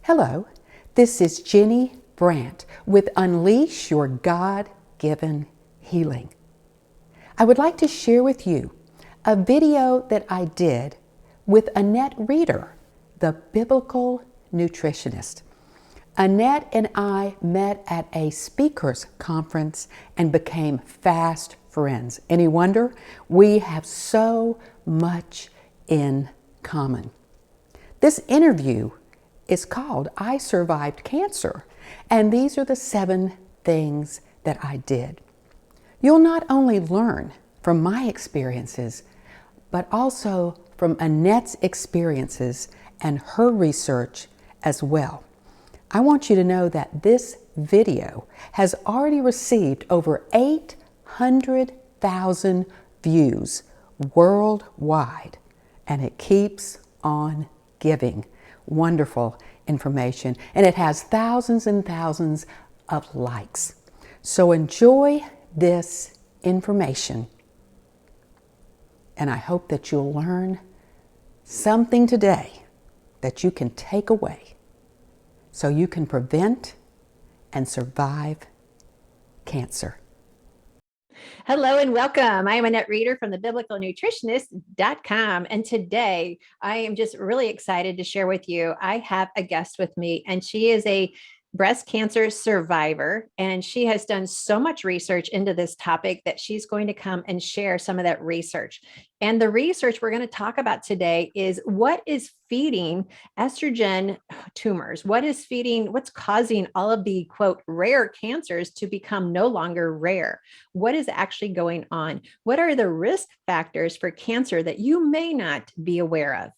Hello, this is Ginny Brant with Unleash Your God-Given Healing. I would like to share with you a video that I did with Annette Reeder, the biblical nutritionist. Annette and I met at a speakers conference and became fast friends. Any wonder? We have so much in common. This interview is called I Survived Cancer, and these are the 7 things that I did. You'll not only learn from my experiences, but also from Annette's experiences and her research as well. I want you to know that this video has already received over 800,000 views worldwide, and it keeps on giving wonderful information, and it has thousands and thousands of likes. So enjoy this information, and I hope that you'll learn something today that you can take away so you can prevent and survive cancer. Hello and welcome. I am Annette Reeder from the biblicalnutritionist.com. And today I am just really excited to share with you. I have a guest with me, and she is a breast cancer survivor. And she has done so much research into this topic that she's going to come and share some of that research. And the research we're going to talk about today is what is feeding estrogen tumors? What's causing all of the quote rare cancers to become no longer rare? What is actually going on? What are the risk factors for cancer that you may not be aware of?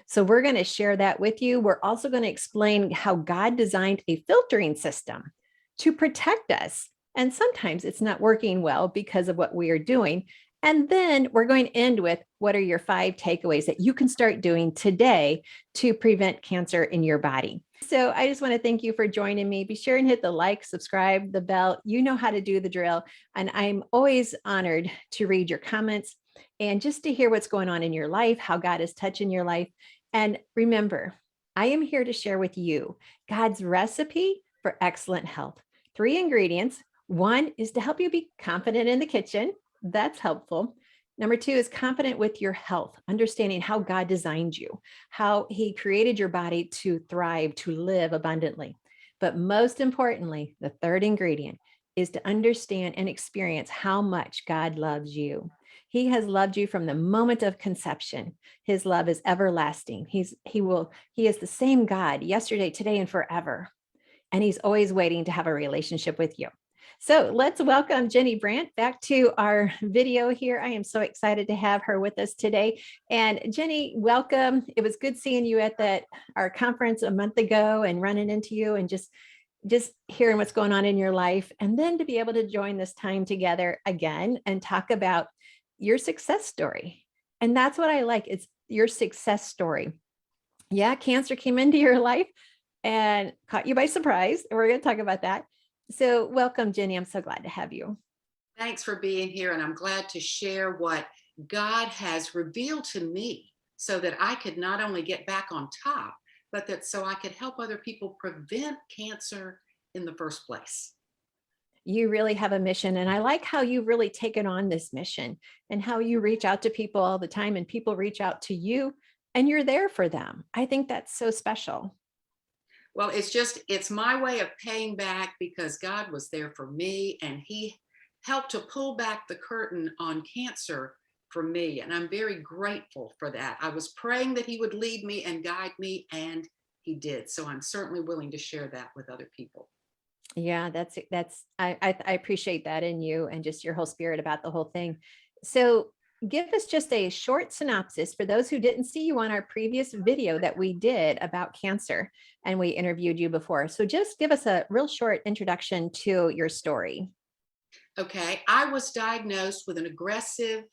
So we're going to share that with you. We're also going to explain how God designed a filtering system to protect us. And sometimes it's not working well because of what we are doing. And then we're going to end with what are your 5 takeaways that you can start doing today to prevent cancer in your body. So I just want to thank you for joining me. Be sure and hit the like, subscribe, the bell. You know how to do the drill. And I'm always honored to read your comments and just to hear what's going on in your life, how God is touching your life. And remember, I am here to share with you God's recipe for excellent health. 3 ingredients. 1 is to help you be confident in the kitchen. That's helpful. Number 2 is confident with your health, understanding how God designed you, how He created your body to thrive, to live abundantly. But most importantly, the 3rd ingredient is to understand and experience how much God loves you. He has loved you from the moment of conception. His love is everlasting. He is the same God yesterday, today, and forever. And He's always waiting to have a relationship with you. So let's welcome Ginny Brant back to our video here. I am so excited to have her with us today. And Ginny, welcome. It was good seeing you at our conference a month ago and running into you and just hearing what's going on in your life. And then to be able to join this time together again and talk about your success story. And that's what I like. It's your success story. Yeah, cancer came into your life and caught you by surprise. And we're going to talk about that. So welcome, Ginny. I'm so glad to have you. Thanks for being here. And I'm glad to share what God has revealed to me so that I could not only get back on top, but that so I could help other people prevent cancer in the first place. You really have a mission. And I like how you've really taken on this mission and how you reach out to people all the time and people reach out to you and you're there for them. I think that's so special. Well, it's my way of paying back because God was there for me and He helped to pull back the curtain on cancer for me. And I'm very grateful for that. I was praying that He would lead me and guide me, and He did. So I'm certainly willing to share that with other people. Yeah, I appreciate that in you and just your whole spirit about the whole thing. So give us just a short synopsis for those who didn't see you on our previous video that we did about cancer and we interviewed you before. So just give us a real short introduction to your story. Okay, I was diagnosed with an aggressive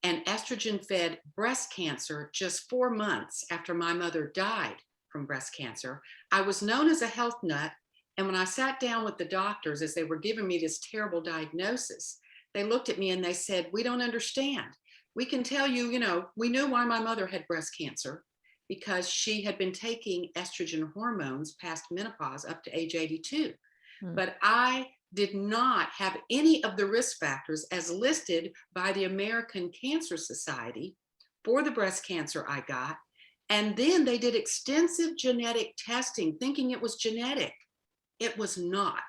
and estrogen-fed breast cancer just 4 months after my mother died from breast cancer. I was known as a health nut. And when I sat down with the doctors as they were giving me this terrible diagnosis, they looked at me and they said, "We don't understand. We can tell you, we knew why my mother had breast cancer. because she had been taking estrogen hormones past menopause up to age 82. But I did not have any of the risk factors as listed by the American Cancer Society for the breast cancer I got. And then they did extensive genetic testing, thinking it was genetic. It was not.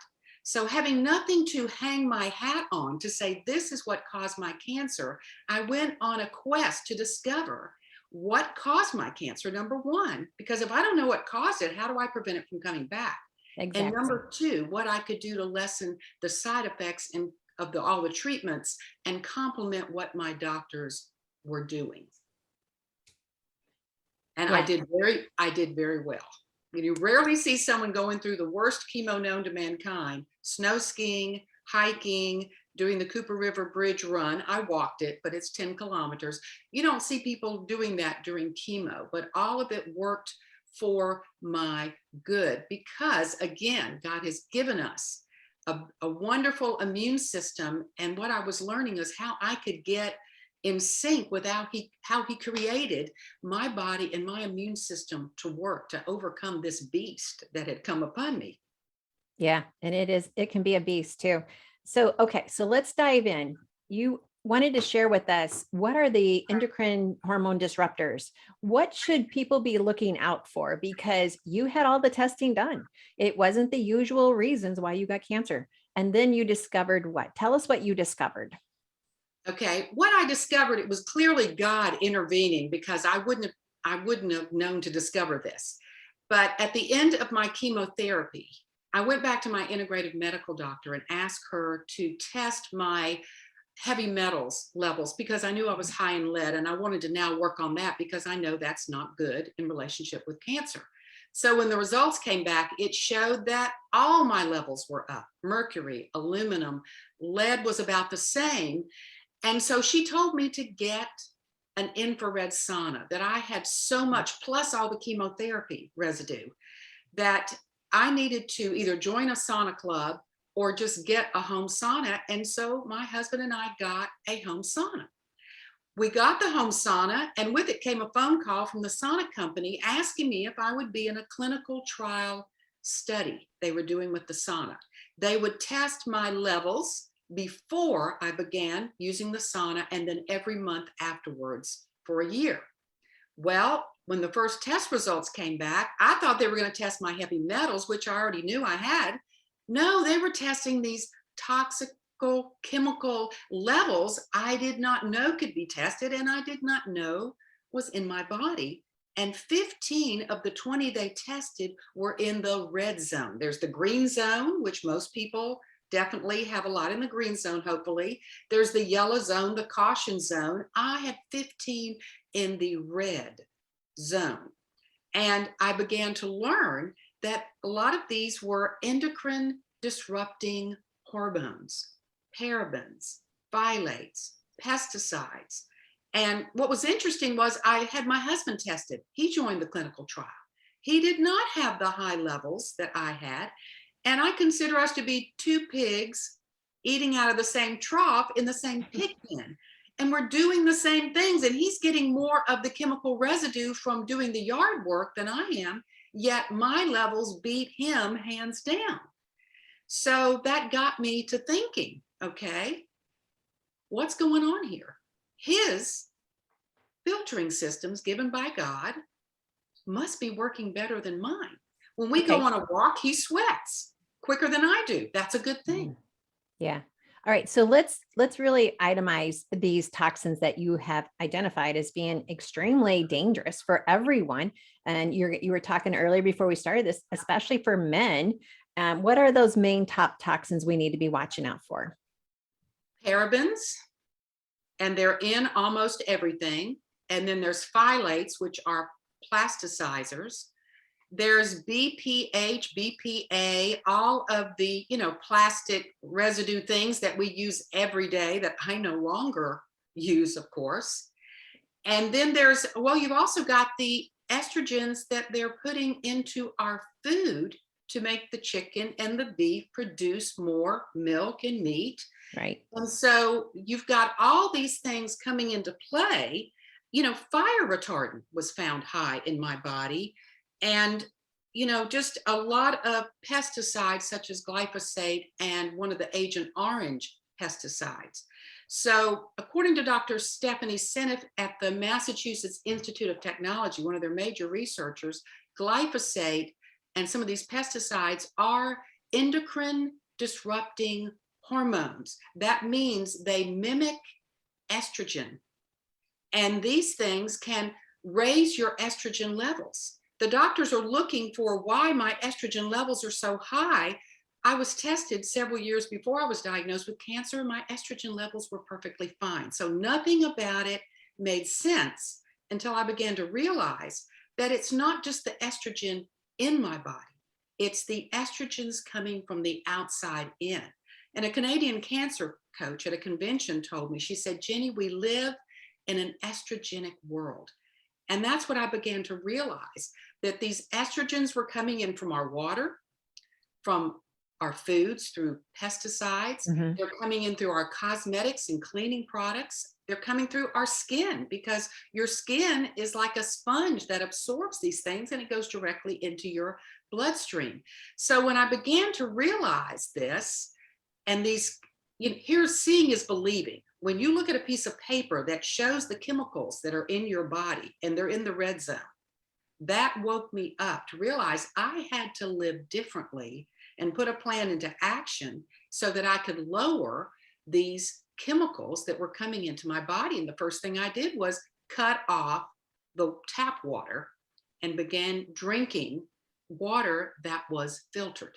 So having nothing to hang my hat on to say, this is what caused my cancer, I went on a quest to discover what caused my cancer, number one, because if I don't know what caused it, how do I prevent it from coming back? Exactly. And number two, what I could do to lessen the side effects of all the treatments and complement what my doctors were doing. And Yeah. I did very well. You rarely see someone going through the worst chemo known to mankind, snow skiing, hiking, doing the Cooper River Bridge run. I walked it, but it's 10 kilometers. You don't see people doing that during chemo, but all of it worked for my good because, again, God has given us a wonderful immune system. And what I was learning is how I could get in sync with how he created my body and my immune system to work to overcome this beast that had come upon me. Yeah. And it can be a beast too. So, okay. So let's dive in. You wanted to share with us, what are the endocrine hormone disruptors? What should people be looking out for? Because you had all the testing done. It wasn't the usual reasons why you got cancer. And then you discovered what? Tell us what you discovered. Okay, what I discovered, it was clearly God intervening because I wouldn't have known to discover this. But at the end of my chemotherapy, I went back to my integrative medical doctor and asked her to test my heavy metals levels because I knew I was high in lead, and I wanted to now work on that because I know that's not good in relationship with cancer. So when the results came back, it showed that all my levels were up. Mercury, aluminum, lead was about the same. And so she told me to get an infrared sauna, that I had so much, plus all the chemotherapy residue, that I needed to either join a sauna club or just get a home sauna. And so my husband and I got a home sauna. We got the home sauna, and with it came a phone call from the sauna company asking me if I would be in a clinical trial study they were doing with the sauna. They would test my levels before I began using the sauna, and then every month afterwards for a year. Well, when the first test results came back, I thought they were going to test my heavy metals, which I already knew I had. No, they were testing these toxic chemical levels I did not know could be tested, and I did not know was in my body. And 15 of the 20 they tested were in the red zone. There's the green zone, which most people definitely have a lot in the green zone, hopefully. There's the yellow zone, the caution zone. I had 15 in the red zone. And I began to learn that a lot of these were endocrine disrupting hormones, parabens, phthalates, pesticides. And what was interesting was I had my husband tested. He joined the clinical trial. He did not have the high levels that I had. And I consider us to be two pigs eating out of the same trough in the same pig pen. And we're doing the same things. And he's getting more of the chemical residue from doing the yard work than I am. Yet my levels beat him hands down. So that got me to thinking, okay, what's going on here? His filtering systems given by God must be working better than mine. When we go on a walk, he sweats quicker than I do. That's a good thing. Yeah. All right. So let's really itemize these toxins that you have identified as being extremely dangerous for everyone. And you were talking earlier before we started this, especially for men. What are those main top toxins we need to be watching out for? Parabens, and they're in almost everything. And then there's phthalates, which are plasticizers. There's BPH, BPA, all of the, plastic residue things that we use every day that I no longer use, of course. And then you've also got the estrogens that they're putting into our food to make the chicken and the beef produce more milk and meat. Right. And so you've got all these things coming into play. fire retardant was found high in my body. And, just a lot of pesticides such as glyphosate and one of the Agent Orange pesticides. So, according to Dr. Stephanie Seneff at the Massachusetts Institute of Technology, one of their major researchers, glyphosate and some of these pesticides are endocrine disrupting hormones. That means they mimic estrogen. And these things can raise your estrogen levels. The doctors are looking for why my estrogen levels are so high. I was tested several years before I was diagnosed with cancer, and my estrogen levels were perfectly fine. So nothing about it made sense until I began to realize that it's not just the estrogen in my body, it's the estrogens coming from the outside in. And a Canadian cancer coach at a convention told me, she said, Ginny, we live in an estrogenic world. And that's what I began to realize, that these estrogens were coming in from our water, from our foods through pesticides. Mm-hmm. They're coming in through our cosmetics and cleaning products. They're coming through our skin, because your skin is like a sponge that absorbs these things and it goes directly into your bloodstream. So when I began to realize this, and these, here's seeing is believing. When you look at a piece of paper that shows the chemicals that are in your body and they're in the red zone, that woke me up to realize I had to live differently and put a plan into action so that I could lower these chemicals that were coming into my body. And the first thing I did was cut off the tap water and began drinking water that was filtered.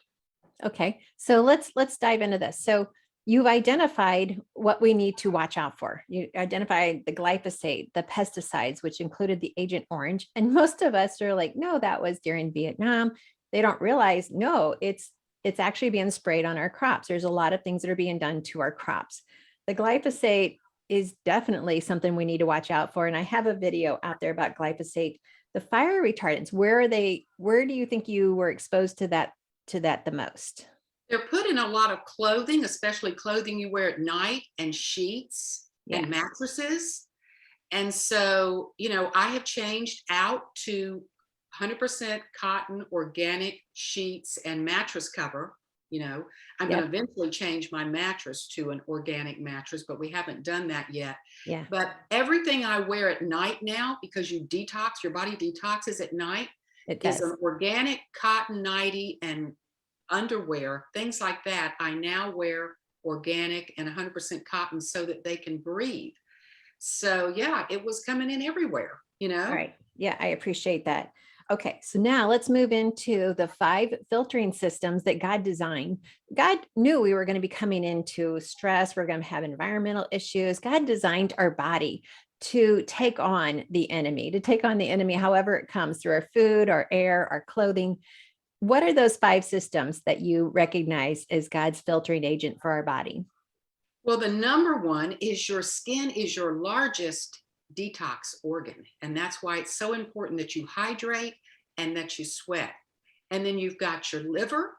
Okay, so let's dive into this. So you've identified what we need to watch out for. You identified the glyphosate, the pesticides, which included the Agent Orange. And most of us are like, no, that was during Vietnam. They don't realize, no, it's actually being sprayed on our crops. There's a lot of things that are being done to our crops. The glyphosate is definitely something we need to watch out for. And I have a video out there about glyphosate. The fire retardants, where do you think you were exposed to that the most? They're put in a lot of clothing, especially clothing you wear at night, and sheets and mattresses. And so, I have changed out to 100% cotton organic sheets and mattress cover. I'm going to eventually change my mattress to an organic mattress, but we haven't done that yet. Yeah. But everything I wear at night now, because your body detoxes at night, is an organic cotton nightie and underwear, things like that. I now wear organic and 100% cotton so that they can breathe. So yeah, it was coming in everywhere, All right. Yeah, I appreciate that. Okay, so now let's move into the 5 filtering systems that God designed. God knew we were going to be coming into stress. We're going to have environmental issues. God designed our body to take on the enemy, however it comes, through our food, our air, our clothing. What are those 5 systems that you recognize as God's filtering agent for our body? Well, the number one is your skin is your largest detox organ. And that's why it's so important that you hydrate and that you sweat. And then you've got your liver,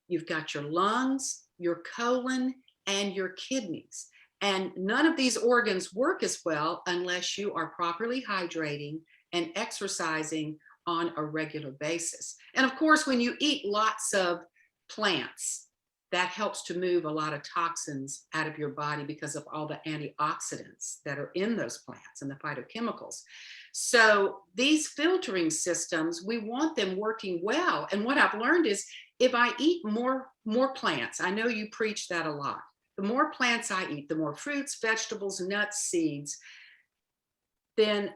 you've got your lungs, your colon, and your kidneys. And none of these organs work as well unless you are properly hydrating and exercising on a regular basis. And of course, when you eat lots of plants, that helps to move a lot of toxins out of your body because of all the antioxidants that are in those plants and the phytochemicals. So these filtering systems, we want them working well. And what I've learned is if I eat more plants, I know you preach that a lot. The more plants I eat, the more fruits, vegetables, nuts, seeds, then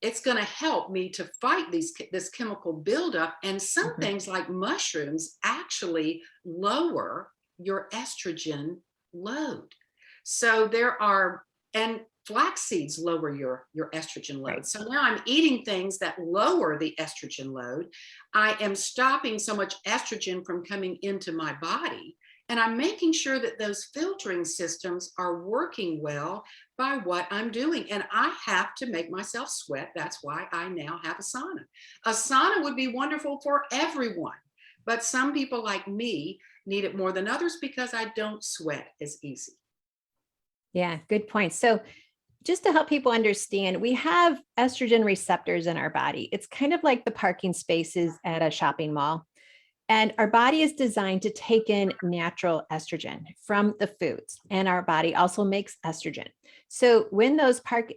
it's going to help me to fight this chemical buildup. And some things like mushrooms actually lower your estrogen load. So and flax seeds lower your estrogen load. Right. So now I'm eating things that lower the estrogen load. I am stopping so much estrogen from coming into my body. And I'm making sure that those filtering systems are working well by what I'm doing. And I have to make myself sweat. That's why I now have a sauna. A sauna would be wonderful for everyone, but some people like me need it more than others because I don't sweat as easy. Yeah, good point. So just to help people understand, we have estrogen receptors in our body. It's kind of like the parking spaces at a shopping mall. And our body is designed to take in natural estrogen from the foods. And our body also makes estrogen. So when those parking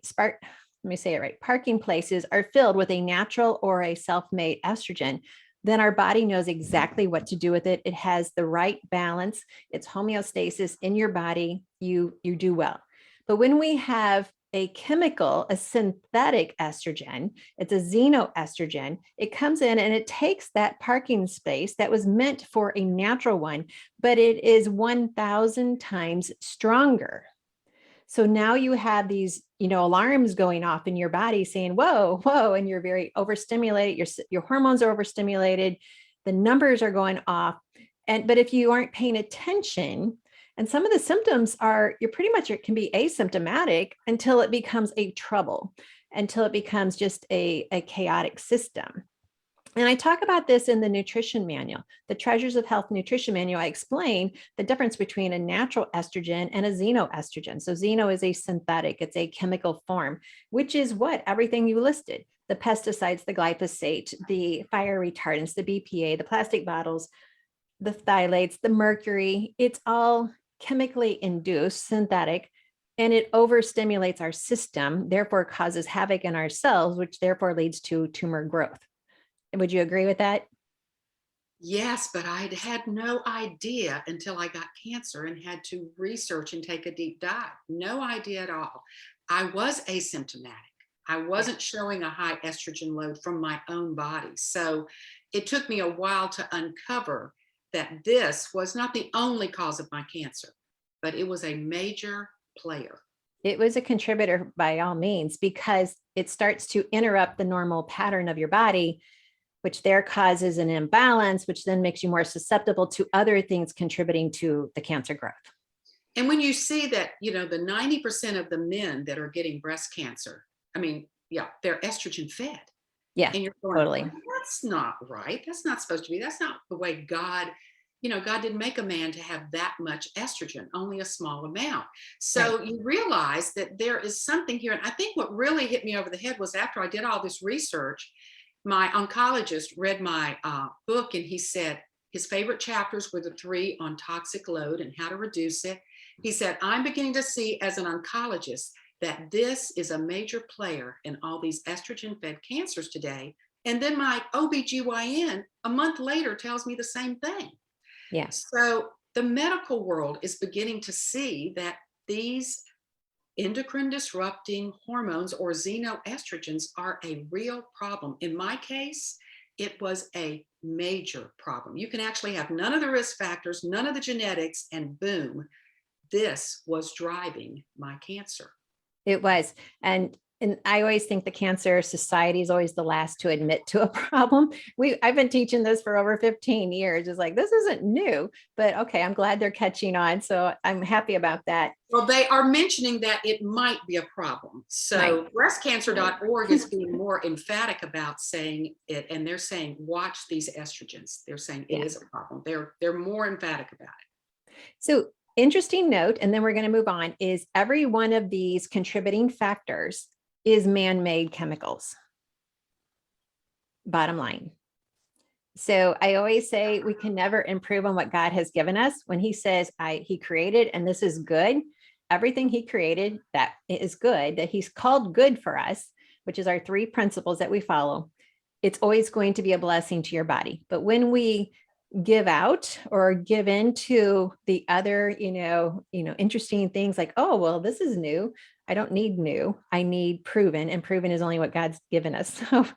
places are filled with a natural or a self-made estrogen, then our body knows exactly what to do with it. It has the right balance. It's homeostasis in your body. You do well. But when we have a chemical, a synthetic estrogen, it's a xenoestrogen, it comes in and it takes that parking space that was meant for a natural one, but it is 1,000 times stronger. So now you have these, alarms going off in your body saying, whoa, whoa, and you're very overstimulated. Your hormones are overstimulated. The numbers are going off. But if you aren't paying attention, and some of the symptoms are, it can be asymptomatic until it becomes a trouble, until it becomes just a chaotic system. And I talk about this in the nutrition manual, the Treasures of Health nutrition manual. I explain the difference between a natural estrogen and a xenoestrogen. So xeno is a synthetic, it's a chemical form, which is what everything you listed: the pesticides, the glyphosate, the fire retardants, the BPA, the plastic bottles, the phthalates, the mercury. It's all chemically induced, synthetic, and it overstimulates our system, therefore causes havoc in our cells, which therefore leads to tumor growth. Would you agree with that? Yes, but I had no idea until I got cancer and had to research and take a deep dive. No idea at all. I was asymptomatic. I wasn't showing a high estrogen load from my own body. So it took me a while to uncover that this was not the only cause of my cancer, but it was a major player. It was a contributor by all means, because it starts to interrupt the normal pattern of your body, which there causes an imbalance, which then makes you more susceptible to other things contributing to the cancer growth. And when you see that, the 90% of the men that are getting breast cancer, they're estrogen fed. Yeah, and you're going, totally. "Well, that's not right. That's not supposed to be. That's not the way God, God didn't make a man to have that much estrogen, only a small amount." So you realize that there is something here. And I think what really hit me over the head was after I did all this research, my oncologist read my book, and he said his favorite chapters were the 3 on toxic load and how to reduce it. He said, "I'm beginning to see as an oncologist that this is a major player in all these estrogen-fed cancers today." And then my OBGYN a month later tells me the same thing. Yes. So the medical world is beginning to see that these endocrine disrupting hormones, or xenoestrogens, are a real problem. In my case, it was a major problem. You can actually have none of the risk factors, none of the genetics, and boom, this was driving my cancer. It was. And I always think the Cancer Society is always the last to admit to a problem. I've been teaching this for over 15 years. It's like, this isn't new, but okay, I'm glad they're catching on. So I'm happy about that. Well, they are mentioning that it might be a problem. So breastcancer.org is being more emphatic about saying it, and they're saying, watch these estrogens. They're saying it is a problem. They're more emphatic about it. So interesting note, and then we're going to move on, is every one of these contributing factors is man-made chemicals. Bottom line. So I always say we can never improve on what God has given us. When he says he created and this is good, everything he created that is good, that he's called good for us, which is our 3 principles that we follow, it's always going to be a blessing to your body. But when we give out or give into the other, interesting things like, oh, well, this is new. I don't need new. I need proven, and proven is only what God's given us. So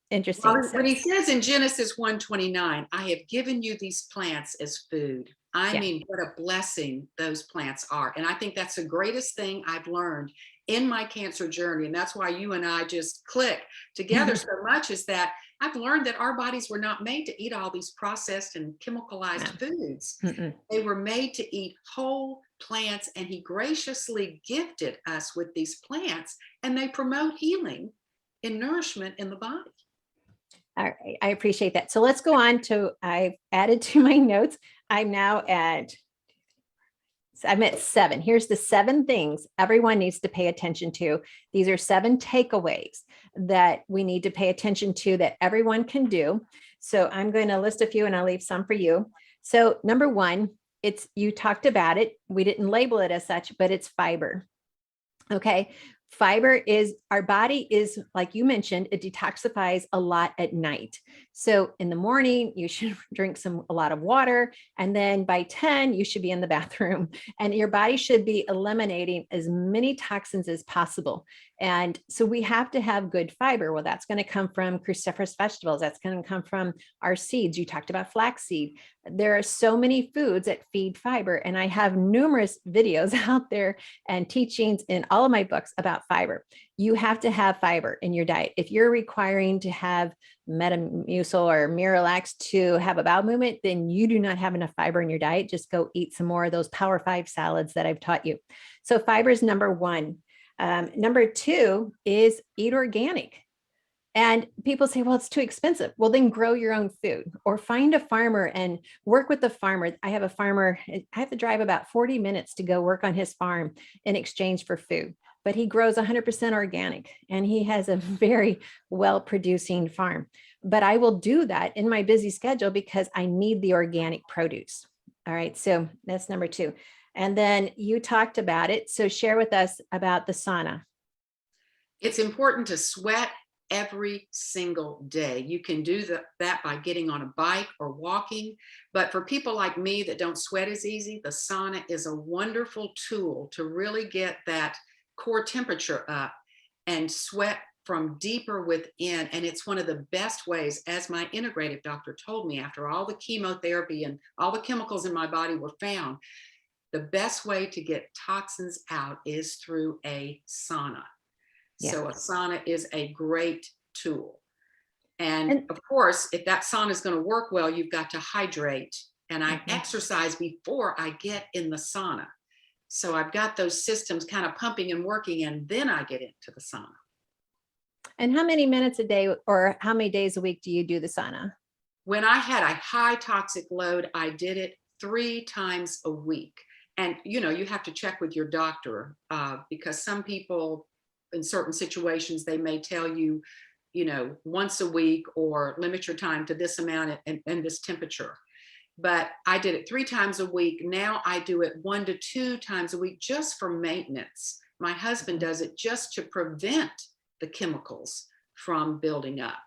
interesting. Well, when he says in Genesis 1:29, "I have given you these plants as food." I mean, what a blessing those plants are. And I think that's the greatest thing I've learned in my cancer journey. And that's why you and I just click together so much, is that I've learned that our bodies were not made to eat all these processed and chemicalized foods. They were made to eat whole plants, and he graciously gifted us with these plants, and they promote healing and nourishment in the body. All right, I appreciate that. So let's go on to, I've added to my notes. I'm now at I meant 7. Here's the 7 things everyone needs to pay attention to. These are 7 takeaways that we need to pay attention to that everyone can do. So I'm going to list a few and I'll leave some for you. So number 1, you talked about it. We didn't label it as such, but it's fiber. Okay. Fiber is, our body is, like you mentioned, it detoxifies a lot at night. So in the morning, you should drink a lot of water. And then by 10, you should be in the bathroom, and your body should be eliminating as many toxins as possible. And so we have to have good fiber. Well, that's going to come from cruciferous vegetables. That's going to come from our seeds. You talked about flaxseed. There are so many foods that feed fiber. And I have numerous videos out there and teachings in all of my books about fiber. You have to have fiber in your diet. If you're requiring to have Metamucil or Miralax to have a bowel movement, then you do not have enough fiber in your diet. Just go eat some more of those Power 5 salads that I've taught you. So fiber is number 1. Number 2 is eat organic. And people say, well, it's too expensive. Well, then grow your own food or find a farmer and work with the farmer. I have a farmer, I have to drive about 40 minutes to go work on his farm in exchange for food, but he grows 100% organic and he has a very well producing farm. But I will do that in my busy schedule because I need the organic produce. All right. So that's number 2. And then you talked about it. So share with us about the sauna. It's important to sweat every single day. You can do that by getting on a bike or walking. But for people like me that don't sweat as easy, the sauna is a wonderful tool to really get that core temperature up and sweat from deeper within. And it's one of the best ways, as my integrative doctor told me, after all the chemotherapy and all the chemicals in my body were found, the best way to get toxins out is through a sauna. So a sauna is a great tool. And of course, if that sauna is going to work well, you've got to hydrate. And I exercise before I get in the sauna. So I've got those systems kind of pumping and working, and then I get into the sauna. And how many minutes a day or how many days a week do you do the sauna? When I had a high toxic load, I did it 3 times a week. And, you know, you have to check with your doctor because some people, in certain situations, they may tell you, you know, once a week or limit your time to this amount and this temperature. But I did it 3 times a week. Now I do it 1 to 2 times a week just for maintenance. My husband does it just to prevent the chemicals from building up.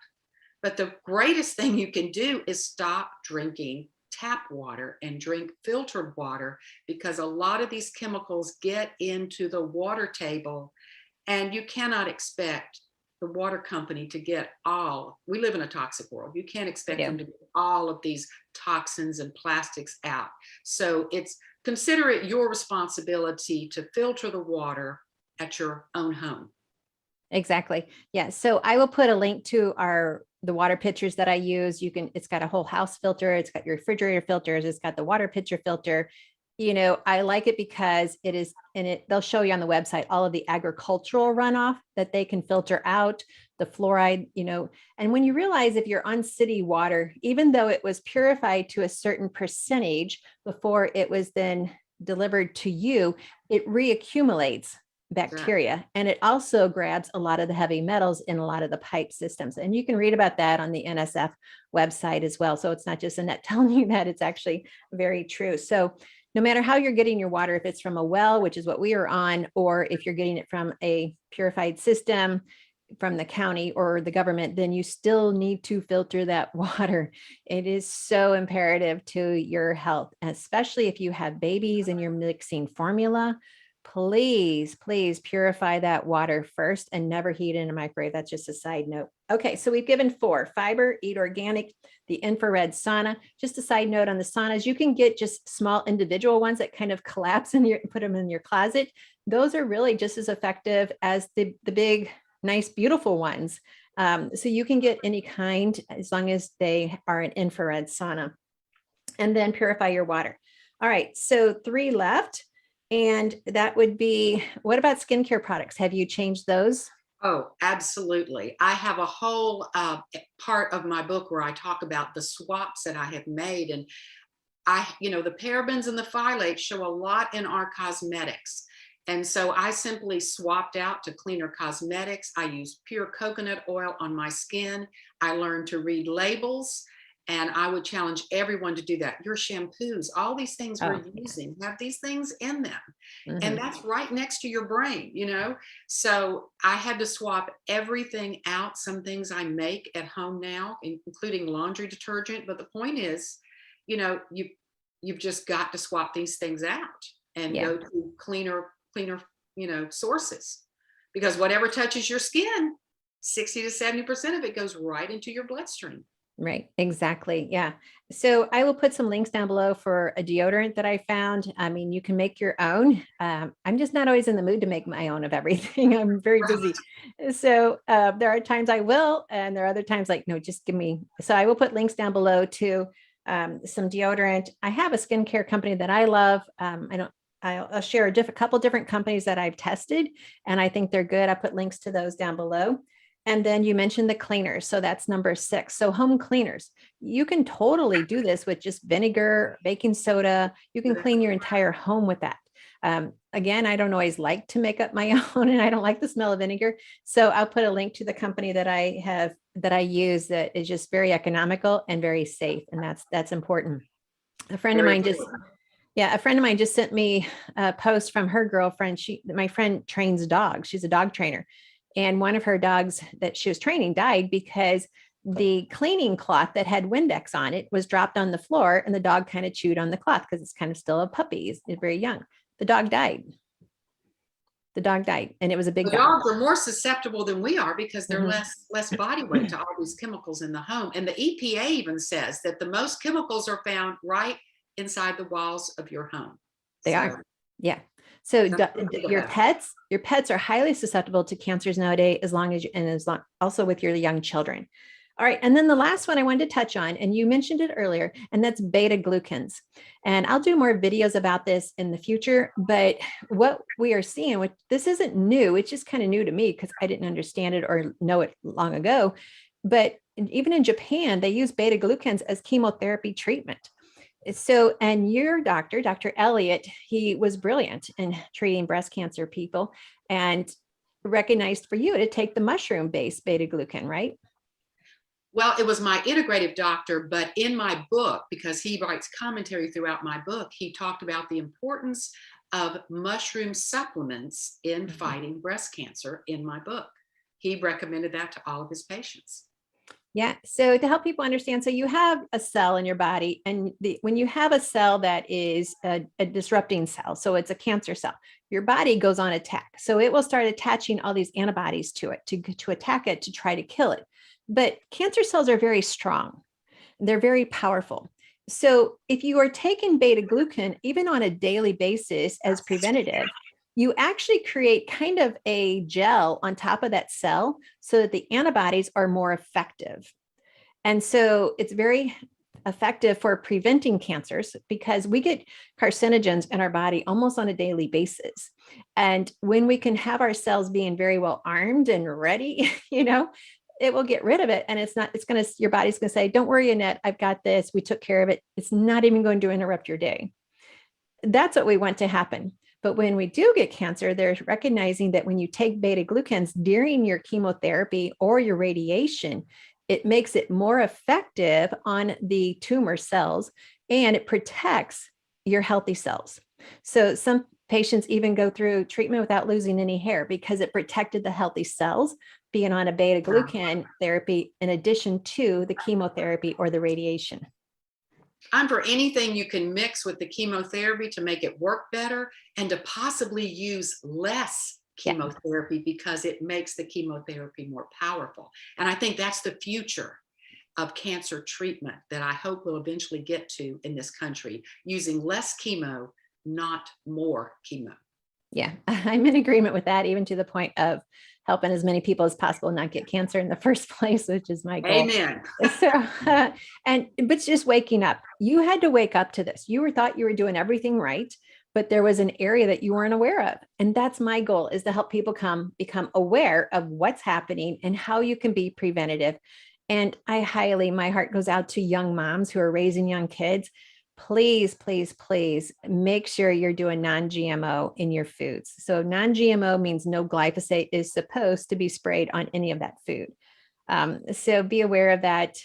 But the greatest thing you can do is stop drinking tap water and drink filtered water, because a lot of these chemicals get into the water table. And you cannot expect the water company to get we live in a toxic world. You can't expect them to get all of these toxins and plastics out. So consider it your responsibility to filter the water at your own home. Exactly. Yeah. So I will put a link to the water pitchers that I use. It's got a whole house filter. It's got your refrigerator filters. It's got the water pitcher filter. You know, I like it because they'll show you on the website all of the agricultural runoff that they can filter out, the fluoride, you know, and when you realize if you're on city water, even though it was purified to a certain percentage before it was then delivered to you, it reaccumulates bacteria. And it also grabs a lot of the heavy metals in a lot of the pipe systems. And you can read about that on the NSF website as well. So it's not just Annette telling you that, it's actually very true. So no matter how you're getting your water, if it's from a well, which is what we are on, or if you're getting it from a purified system from the county or the government, then you still need to filter that water. It is so imperative to your health, especially if you have babies and you're mixing formula. Please, please purify that water first and never heat it in a microwave. That's just a side note. Okay, so we've given 4: fiber, eat organic, the infrared sauna. Just a side note on the saunas, you can get just small individual ones that kind of collapse put them in your closet. Those are really just as effective as the big, nice, beautiful ones. So you can get any kind as long as they are an infrared sauna. And then purify your water. All right, so 3 left. And that would be, what about skincare products? Have you changed those? Oh, absolutely. I have a whole part of my book where I talk about the swaps that I have made. And the parabens and the phthalates show a lot in our cosmetics. And so I simply swapped out to cleaner cosmetics. I use pure coconut oil on my skin. I learned to read labels, and I would challenge everyone to do that. Your shampoos, all these things we're using have these things in them. And that's right next to your brain, So I had to swap everything out. Some things I make at home now, including laundry detergent. But the point is, you've just got to swap these things out and go to cleaner, sources, because whatever touches your skin, 60 to 70% of it goes right into your bloodstream. Right. Exactly. Yeah. So I will put some links down below for a deodorant that I found. I mean, you can make your own. I'm just not always in the mood to make my own of everything. I'm very busy. So there are times I will, and there are other times like, no, just give me. So I will put links down below to some deodorant. I have a skincare company that I love. I'll share a couple different companies that I've tested, and I think they're good. I put links to those down below. And then you mentioned the cleaners. So that's number 6. So home cleaners, you can totally do this with just vinegar, baking soda. You can clean your entire home with that. Again, I don't always like to make up my own, and I don't like the smell of vinegar. So I'll put a link to the company that I use that is just very economical and very safe. And that's important. A friend of mine just sent me a post from her girlfriend. My friend trains dogs. She's a dog trainer. And one of her dogs that she was training died because the cleaning cloth that had Windex on it was dropped on the floor, and the dog kind of chewed on the cloth because it's kind of still a puppy. It's very young. The dog died. And it was a big dog. Dogs are more susceptible than we are because they're less body weight to all these chemicals in the home. And the EPA even says that the most chemicals are found right inside the walls of your home. They are. Yeah. So your pets are highly susceptible to cancers nowadays, also with your young children. All right. And then the last one I wanted to touch on, and you mentioned it earlier, and that's beta glucans. And I'll do more videos about this in the future, but what we are seeing, which this isn't new, it's just kind of new to me because I didn't understand it or know it long ago. But even in Japan, they use beta glucans as chemotherapy treatment. So, and your doctor, Dr. Elliott, he was brilliant in treating breast cancer people and recognized for you to take the mushroom-based beta glucan, right? Well, it was my integrative doctor, but in my book, because he writes commentary throughout my book, he talked about the importance of mushroom supplements in fighting breast cancer in my book. He recommended that to all of his patients. Yeah. So to help people understand, so you have a cell in your body, and when you have a cell that is a disrupting cell, so it's a cancer cell, your body goes on attack. So it will start attaching all these antibodies to it to attack it, to try to kill it. But cancer cells are very strong. They're very powerful. So if you are taking beta glucan, even on a daily basis as preventative, you actually create kind of a gel on top of that cell so that the antibodies are more effective. And so it's very effective for preventing cancers because we get carcinogens in our body almost on a daily basis. And when we can have our cells being very well armed and ready, it will get rid of it. And your body's going to say, don't worry, Annette, I've got this. We took care of it. It's not even going to interrupt your day. That's what we want to happen. But when we do get cancer, they're recognizing that when you take beta glucans during your chemotherapy or your radiation, it makes it more effective on the tumor cells, and it protects your healthy cells. So some patients even go through treatment without losing any hair because it protected the healthy cells being on a beta glucan therapy in addition to the chemotherapy or the radiation. I'm for anything you can mix with the chemotherapy to make it work better and to possibly use less chemotherapy because it makes the chemotherapy more powerful. And I think that's the future of cancer treatment that I hope we'll eventually get to in this country, using less chemo, not more chemo. Yeah, I'm in agreement with that, even to the point of helping as many people as possible not get cancer in the first place, which is my goal. Amen. But just waking up, you had to wake up to this. You thought you were doing everything right, but there was an area that you weren't aware of. And that's my goal, is to help people become aware of what's happening and how you can be preventative. And my heart goes out to young moms who are raising young kids. please, please, please make sure you're doing non-GMO in your foods. So non-GMO means no glyphosate is supposed to be sprayed on any of that food. So be aware of that.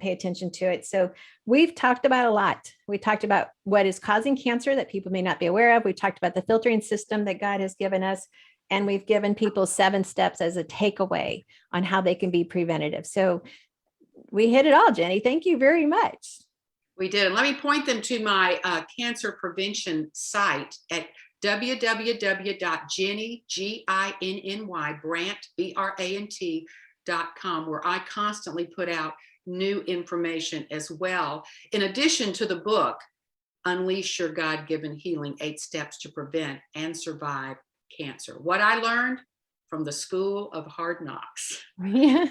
Pay attention to it. So we've talked about a lot. We talked about what is causing cancer that people may not be aware of. We talked about the filtering system that God has given us. And we've given people 7 steps as a takeaway on how they can be preventative. So we hit it all, Jenny. Thank you very much. We did. And let me point them to my cancer prevention site at www.ginny, Ginny, Brant, Brant.com, where I constantly put out new information as well. In addition to the book, Unleash Your God-Given Healing, 8 Steps to Prevent and Survive Cancer. What I learned from the School of Hard Knocks. Yeah.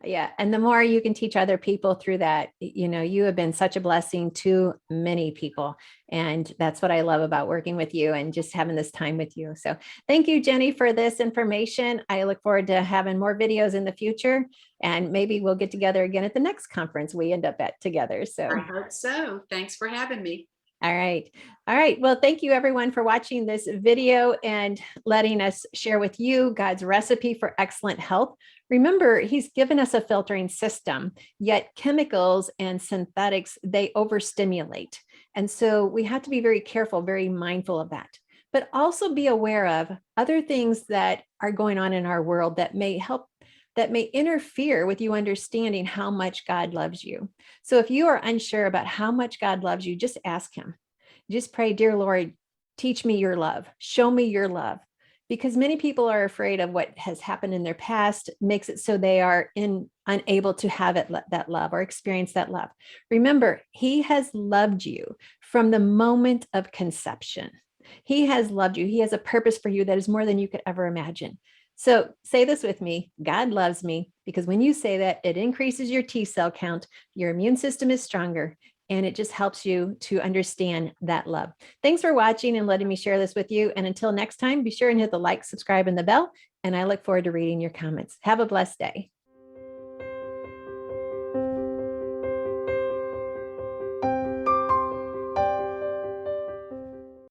Yeah. And the more you can teach other people through that, you have been such a blessing to many people. And that's what I love about working with you and just having this time with you. So thank you, Jenny, for this information. I look forward to having more videos in the future, and maybe we'll get together again at the next conference we end up at together. So I hope so. Thanks for having me. All right. All right. Well, thank you everyone for watching this video and letting us share with you God's recipe for excellent health. Remember, he's given us a filtering system, yet chemicals and synthetics, they overstimulate. And so we have to be very careful, very mindful of that, but also be aware of other things that are going on in our world that may interfere with you understanding how much God loves you. So if you are unsure about how much God loves you, just ask him. Just pray, dear Lord, teach me your love. Show me your love. Because many people are afraid of what has happened in their past, makes it so they are unable to have that love or experience that love. Remember, he has loved you from the moment of conception. He has loved you. He has a purpose for you that is more than you could ever imagine. So say this with me: God loves me, because when you say that, it increases your T cell count, your immune system is stronger, and it just helps you to understand that love. Thanks for watching and letting me share this with you. And until next time, be sure and hit the like, subscribe, and the bell. And I look forward to reading your comments. Have a blessed day.